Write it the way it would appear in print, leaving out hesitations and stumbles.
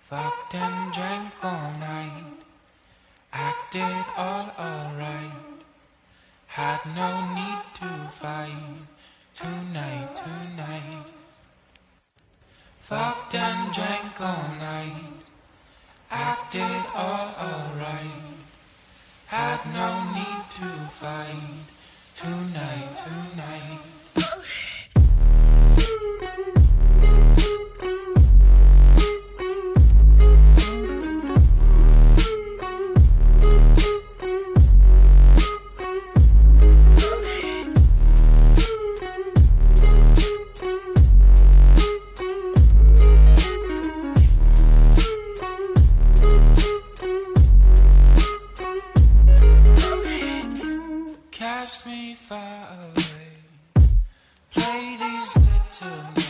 Fucked and drank all night, acted all alright. Had no need to fight tonight, tonight. Fucked and drank all night, acted all alright. Had no need to fight tonight, tonight. Cast me far away. Play these little